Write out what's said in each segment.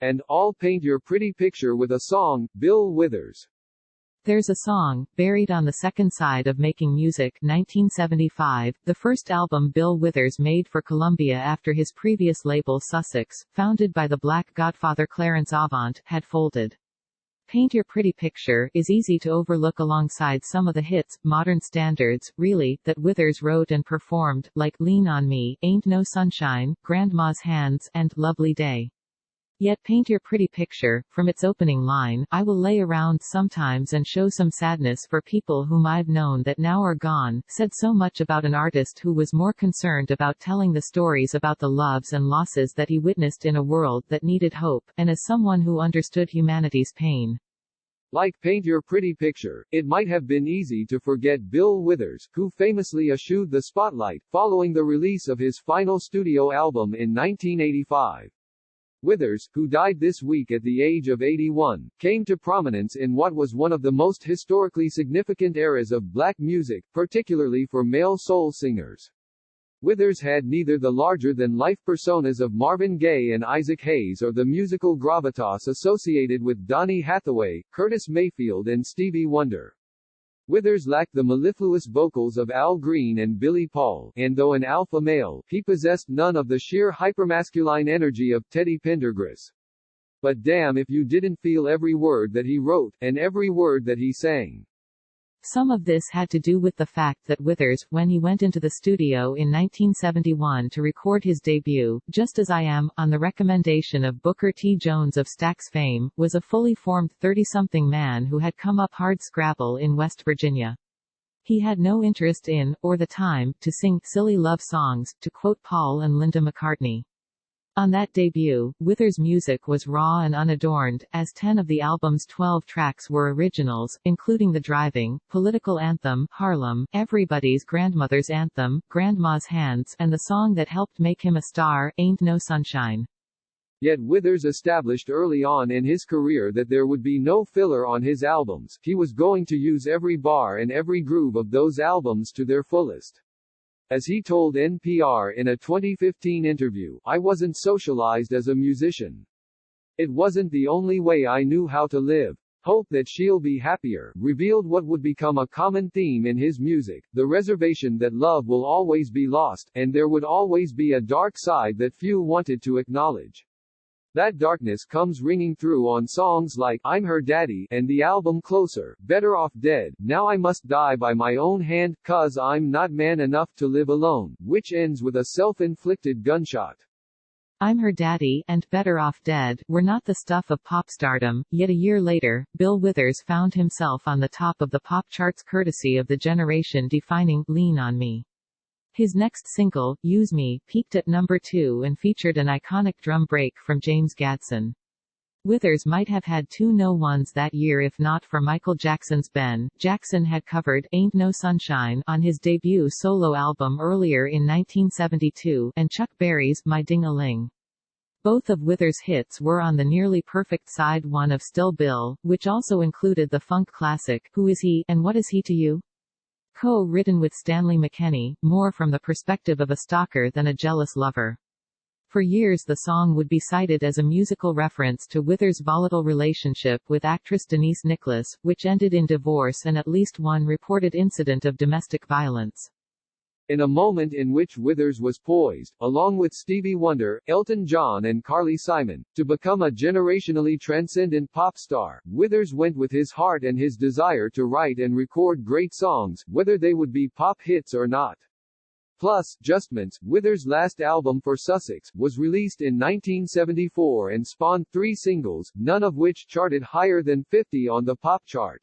and I'll Paint Your Pretty Picture with a Song, Bill Withers. There's a Song, buried on the second side of Making Music 1975, the first album Bill Withers made for Columbia after his previous label Sussex, founded by the Black Godfather Clarence Avant, had folded. Paint Your Pretty Picture is easy to overlook alongside some of the hits, modern standards, really, that Withers wrote and performed, like Lean on Me, Ain't No Sunshine, Grandma's Hands, and Lovely Day. Yet Paint Your Pretty Picture, from its opening line, I will lay around sometimes and show some sadness for people whom I've known that now are gone, said so much about an artist who was more concerned about telling the stories about the loves and losses that he witnessed in a world that needed hope, and as someone who understood humanity's pain. Like Paint Your Pretty Picture, it might have been easy to forget Bill Withers, who famously eschewed the spotlight, following the release of his final studio album in 1985. Withers, who died this week at the age of 81, came to prominence in what was one of the most historically significant eras of black music, particularly for male soul singers. Withers had neither the larger-than-life personas of Marvin Gaye and Isaac Hayes or the musical gravitas associated with Donny Hathaway, Curtis Mayfield and Stevie Wonder. Withers lacked the mellifluous vocals of Al Green and Billy Paul, and though an alpha male, he possessed none of the sheer hypermasculine energy of Teddy Pendergrass. But damn if you didn't feel every word that he wrote, and every word that he sang. Some of this had to do with the fact that Withers, when he went into the studio in 1971 to record his debut, Just As I Am, on the recommendation of Booker T. Jones of Stax fame, was a fully formed 30-something man who had come up hard scrabble in West Virginia. He had no interest in, or the time, to sing silly love songs, to quote Paul and Linda McCartney. On that debut, Withers' music was raw and unadorned, as 10 of the album's 12 tracks were originals, including the driving, political anthem, Harlem, Everybody's Grandmother's Anthem, Grandma's Hands, and the song that helped make him a star, Ain't No Sunshine. Yet Withers established early on in his career that there would be no filler on his albums, he was going to use every bar and every groove of those albums to their fullest. As he told NPR in a 2015 interview, I wasn't socialized as a musician. It wasn't the only way I knew how to live. Hope that she'll be happier, revealed what would become a common theme in his music, the reservation that love will always be lost, and there would always be a dark side that few wanted to acknowledge. That darkness comes ringing through on songs like I'm Her Daddy and the album Closer, Better Off Dead, Now I Must Die by My Own Hand, 'Cause I'm Not Man Enough to Live Alone, which ends with a self-inflicted gunshot. I'm Her Daddy and Better Off Dead were not the stuff of pop stardom, yet a year later, Bill Withers found himself on the top of the pop charts courtesy of the generation-defining Lean on Me. His next single, Use Me, peaked at number 2 and featured an iconic drum break from James Gadson. Withers might have had 2 no ones that year if not for Michael Jackson's Ben. Jackson had covered Ain't No Sunshine on his debut solo album earlier in 1972, and Chuck Berry's My Ding-a-Ling. Both of Withers' hits were on the nearly perfect side 1 of Still Bill, which also included the funk classic, Who Is He, and What Is He to You? Co-written with Stanley McKenney, more from the perspective of a stalker than a jealous lover. For years the song would be cited as a musical reference to Withers' volatile relationship with actress Denise Nicholas, which ended in divorce and at least one reported incident of domestic violence. In a moment in which Withers was poised, along with Stevie Wonder, Elton John and Carly Simon, to become a generationally transcendent pop star, Withers went with his heart and his desire to write and record great songs, whether they would be pop hits or not. Plus, Justments, Withers' last album for Sussex, was released in 1974 and spawned 3 singles, none of which charted higher than 50 on the pop chart.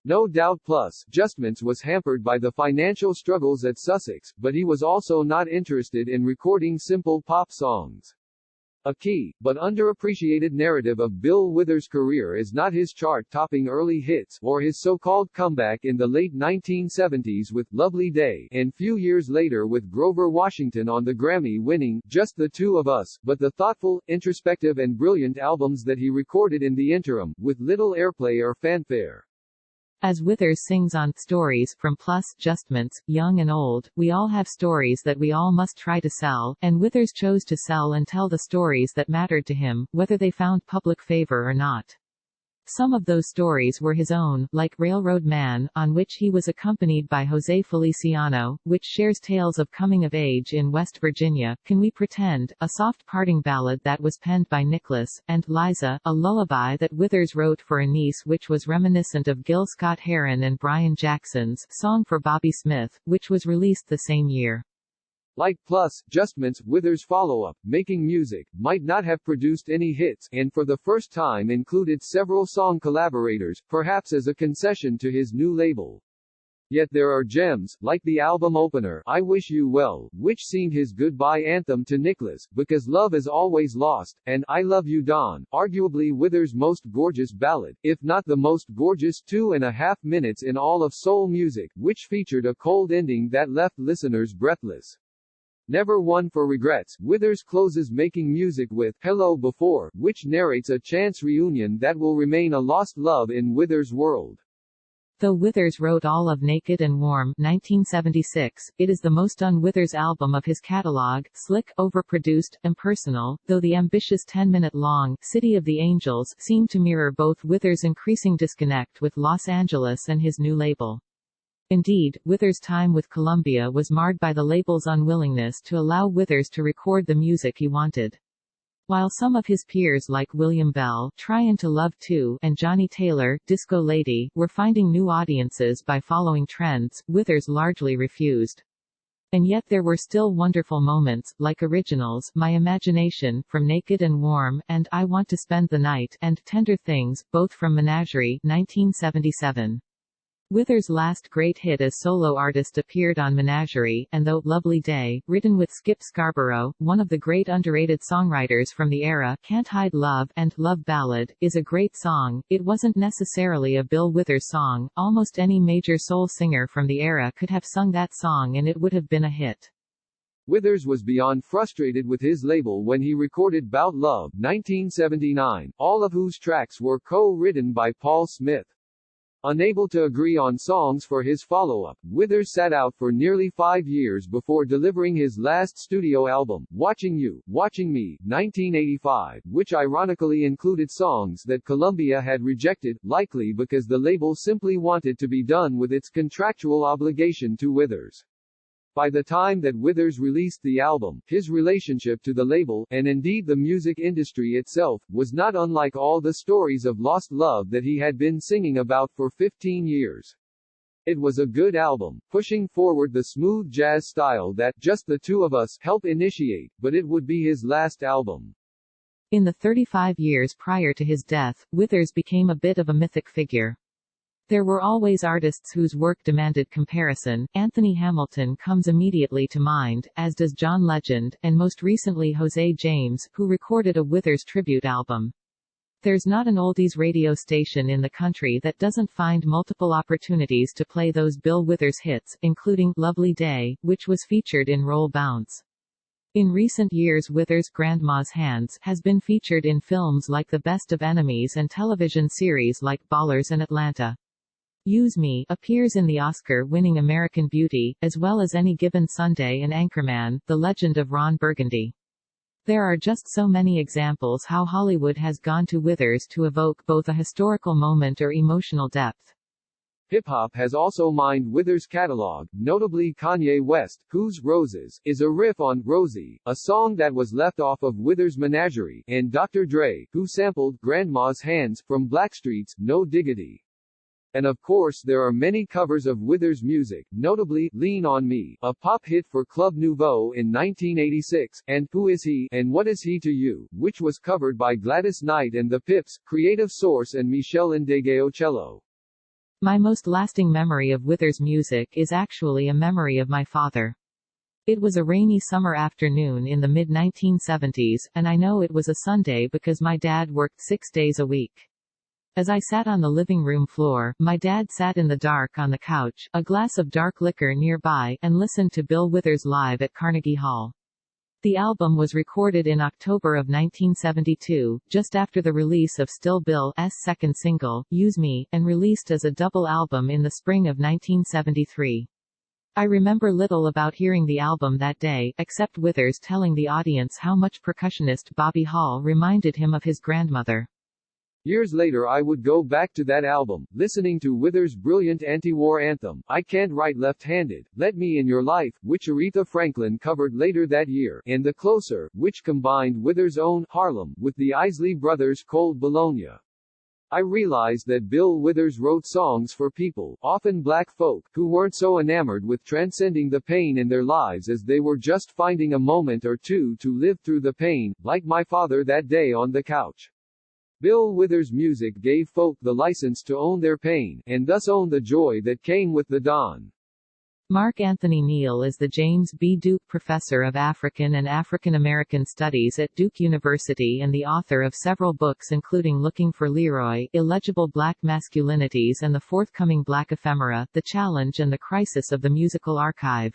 No doubt Plus, Justments was hampered by the financial struggles at Sussex, but he was also not interested in recording simple pop songs. A key, but underappreciated narrative of Bill Withers' career is not his chart-topping early hits, or his so-called comeback in the late 1970s with Lovely Day, and few years later with Grover Washington on the Grammy-winning Just the Two of Us, but the thoughtful, introspective and brilliant albums that he recorded in the interim, with little airplay or fanfare. As Withers sings on Stories from Plus Justments, young and old, we all have stories that we all must try to sell, and Withers chose to sell and tell the stories that mattered to him, whether they found public favor or not. Some of those stories were his own, like Railroad Man, on which he was accompanied by Jose Feliciano, which shares tales of coming of age in West Virginia, Can We Pretend, a soft parting ballad that was penned by Nicholas, and Liza, a lullaby that Withers wrote for a niece which was reminiscent of Gil Scott-Heron and Brian Jackson's Song for Bobby Smith, which was released the same year. Like Plus Justments, Withers' follow-up, Making Music, might not have produced any hits, and for the first time included several song collaborators, perhaps as a concession to his new label. Yet there are gems, like the album opener, I Wish You Well, which seemed his goodbye anthem to Nicholas, Because Love Is Always Lost, and I Love You Don, arguably Withers' most gorgeous ballad, if not the most gorgeous 2.5 minutes in all of soul music, which featured a cold ending that left listeners breathless. Never One for Regrets, Withers closes Making Music with Hello Before, which narrates a chance reunion that will remain a lost love in Withers' world. Though Withers wrote all of Naked and Warm 1976, it is the most un-Withers album of his catalog, slick, overproduced, impersonal, though the ambitious 10-minute-long City of the Angels seemed to mirror both Withers' increasing disconnect with Los Angeles and his new label. Indeed, Withers' time with Columbia was marred by the label's unwillingness to allow Withers to record the music he wanted. While some of his peers like William Bell, Tryin' to Love Too, and Johnny Taylor, Disco Lady, were finding new audiences by following trends, Withers largely refused. And yet there were still wonderful moments, like originals, My Imagination, from Naked and Warm, and I Want to Spend the Night, and Tender Things, both from Menagerie, 1977. Withers' last great hit as solo artist appeared on Menagerie, and though Lovely Day, written with Skip Scarborough, one of the great underrated songwriters from the era, Can't Hide Love, and Love Ballad, is a great song, it wasn't necessarily a Bill Withers song. Almost any major soul singer from the era could have sung that song and it would have been a hit. Withers was beyond frustrated with his label when he recorded Bout Love, 1979, all of whose tracks were co-written by Paul Smith. Unable to agree on songs for his follow-up, Withers sat out for nearly 5 years before delivering his last studio album, Watching You, Watching Me, 1985, which ironically included songs that Columbia had rejected, likely because the label simply wanted to be done with its contractual obligation to Withers. By the time that Withers released the album, his relationship to the label, and indeed the music industry itself, was not unlike all the stories of lost love that he had been singing about for 15 years. It was a good album, pushing forward the smooth jazz style that Just the Two of Us helped initiate, but it would be his last album. In the 35 years prior to his death, Withers became a bit of a mythic figure. There were always artists whose work demanded comparison. Anthony Hamilton comes immediately to mind, as does John Legend, and most recently Jose James, who recorded a Withers tribute album. There's not an oldies radio station in the country that doesn't find multiple opportunities to play those Bill Withers hits, including Lovely Day, which was featured in Roll Bounce. In recent years, Withers' Grandma's Hands has been featured in films like The Best of Enemies and television series like Ballers and Atlanta. Use Me appears in the Oscar-winning American Beauty, as well as Any Given Sunday and Anchorman, The Legend of Ron Burgundy. There are just so many examples how Hollywood has gone to Withers to evoke both a historical moment or emotional depth. Hip-hop has also mined Withers' catalog, notably Kanye West, whose Roses is a riff on Rosie, a song that was left off of Withers' Menagerie, and Dr. Dre, who sampled Grandma's Hands from Blackstreet's No Diggity. And of course there are many covers of Withers' music, notably Lean on Me, a pop hit for Club Nouveau in 1986, and Who Is He and What Is He to You, which was covered by Gladys Knight and the Pips, Creative Source and Michelle Ndegeocello. My most lasting memory of Withers' music is actually a memory of my father. It was a rainy summer afternoon in the mid-1970s, and I know it was a Sunday because my dad worked 6 days a week. As I sat on the living room floor, my dad sat in the dark on the couch, a glass of dark liquor nearby, and listened to Bill Withers live at Carnegie Hall. The album was recorded in October of 1972, just after the release of Still Bill's second single, Use Me, and released as a double album in the spring of 1973. I remember little about hearing the album that day, except Withers telling the audience how much percussionist Bobby Hall reminded him of his grandmother. Years later I would go back to that album, listening to Withers' brilliant anti-war anthem, I Can't Write Left-Handed, Let Me In Your Life, which Aretha Franklin covered later that year, and The Closer, which combined Withers' own Harlem with the Isley Brothers' Cold Bologna. I realized that Bill Withers wrote songs for people, often black folk, who weren't so enamored with transcending the pain in their lives as they were just finding a moment or two to live through the pain, like my father that day on the couch. Bill Withers' music gave folk the license to own their pain, and thus own the joy that came with the dawn. Mark Anthony Neal is the James B. Duke Professor of African and African American Studies at Duke University and the author of several books including Looking for Leroy, Illegible Black Masculinities and the forthcoming Black Ephemera, The Challenge and the Crisis of the Musical Archive.